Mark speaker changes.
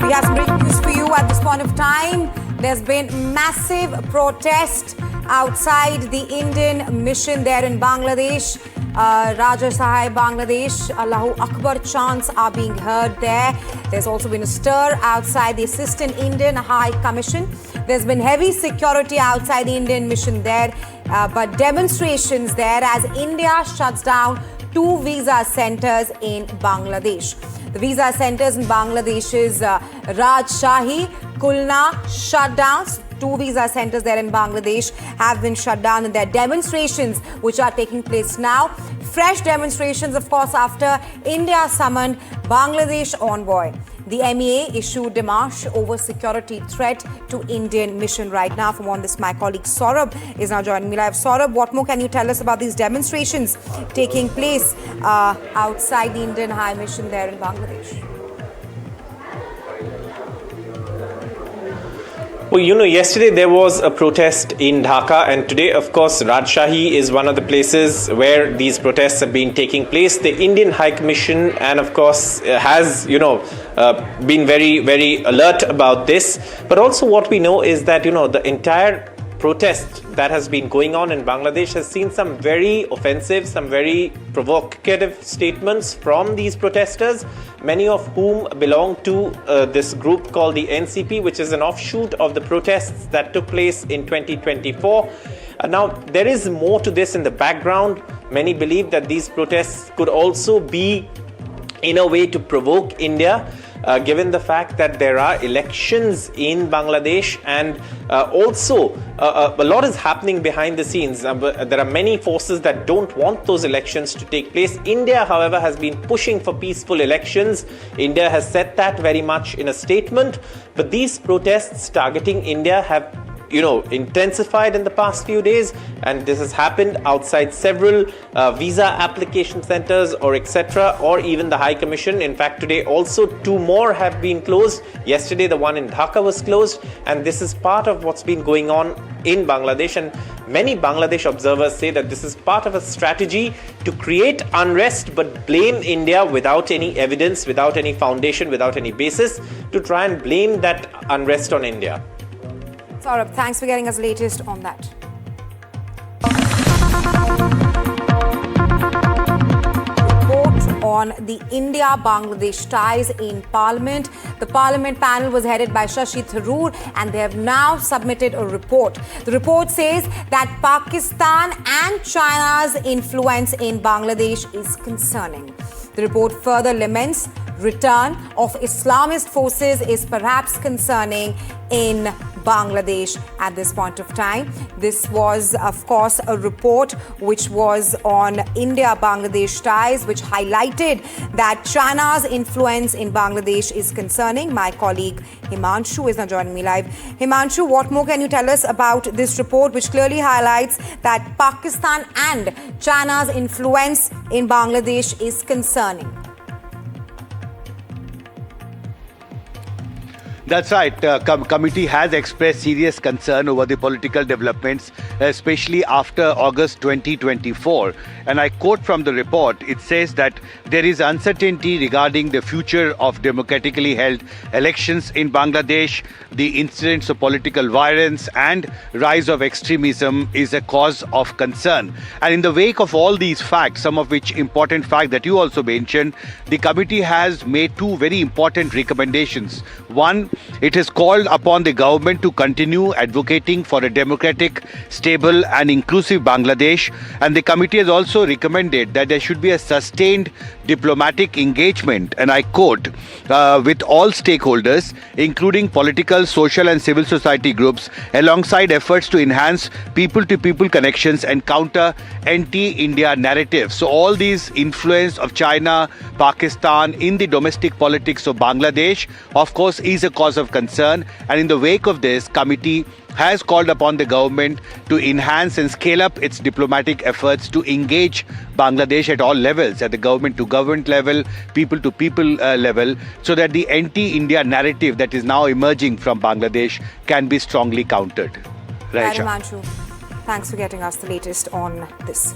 Speaker 1: We have some breaking news for you at this point of time. There's been massive protest outside the Indian mission there in Bangladesh. Rajshahi, Bangladesh, Allahu Akbar chants are being heard there. There's also been a stir outside the Assistant Indian High Commission. There's been heavy security outside the Indian mission there, but demonstrations there as India shuts down 2 visa centers in Bangladesh. The visa centers in Bangladesh's Rajshahi, Khulna shut down. 2 visa centers there in Bangladesh have been shut down, and there are demonstrations which are taking place now. Fresh demonstrations, of course, after India summoned Bangladesh envoy. The MEA issued demarche over security threat to Indian mission right now. From on this, my colleague Saurabh is now joining me live. Saurabh, what more can you tell us about these demonstrations taking place outside the Indian High Mission there in Bangladesh?
Speaker 2: Well, yesterday there was a protest in Dhaka, and today, of course, Rajshahi is one of the places where these protests have been taking place. The Indian High Commission, and of course, has, been very, very alert about this. But also what we know is that, the entire protest that has been going on in Bangladesh has seen some very offensive, some very provocative statements from these protesters, many of whom belong to this group called the NCP, which is an offshoot of the protests that took place in 2024. Now, there is more to this in the background. Many believe that these protests could also be in a way to provoke India, given the fact that there are elections in Bangladesh, and also a lot is happening behind the scenes. There are many forces that don't want those elections to take place. India, however, has been pushing for peaceful elections. India has said that very much in a statement, but these protests targeting India have intensified in the past few days, and this has happened outside several visa application centers or etc., or even the High Commission. In fact, today also 2 more have been closed. Yesterday the one in Dhaka was closed, and this is part of what's been going on in Bangladesh. And many Bangladesh observers say that this is part of a strategy to create unrest but blame India without any evidence, without any foundation, without any basis, to try and blame that unrest on India.
Speaker 1: Saurabh, thanks for getting us the latest on that. Report on the India-Bangladesh ties in Parliament. The Parliament panel was headed by Shashi Tharoor, and they have now submitted a report. The report says that Pakistan and China's influence in Bangladesh is concerning. The report further laments return of Islamist forces is perhaps concerning in Bangladesh at this point of time. This was, of course, a report which was on India-Bangladesh ties, which highlighted that China's influence in Bangladesh is concerning. My colleague Himanshu is now joining me live. Himanshu, what more can you tell us about this report, which clearly highlights that Pakistan and China's influence in Bangladesh is concerning?
Speaker 3: That's right. Committee has expressed serious concern over the political developments, especially after August 2024. And I quote from the report, it says that there is uncertainty regarding the future of democratically held elections in Bangladesh. The incidents of political violence and rise of extremism is a cause of concern. And in the wake of all these facts, some of which important fact that you also mentioned, the committee has made 2 very important recommendations. One, it has called upon the government to continue advocating for a democratic, stable and inclusive Bangladesh, and the committee has also recommended that there should be a sustained diplomatic engagement, and I quote, with all stakeholders, including political, social and civil society groups, alongside efforts to enhance people-to-people connections and counter anti-India narratives. So all these influence of China, Pakistan in the domestic politics of Bangladesh, of course, is a cause of concern, and in the wake of this, committee has called upon the government to enhance and scale up its diplomatic efforts to engage Bangladesh at all levels, at the government-to-government level, people-to-people level, so that the anti-India narrative that is now emerging from Bangladesh can be strongly countered.
Speaker 1: Himanshu, thanks for getting us the latest on this.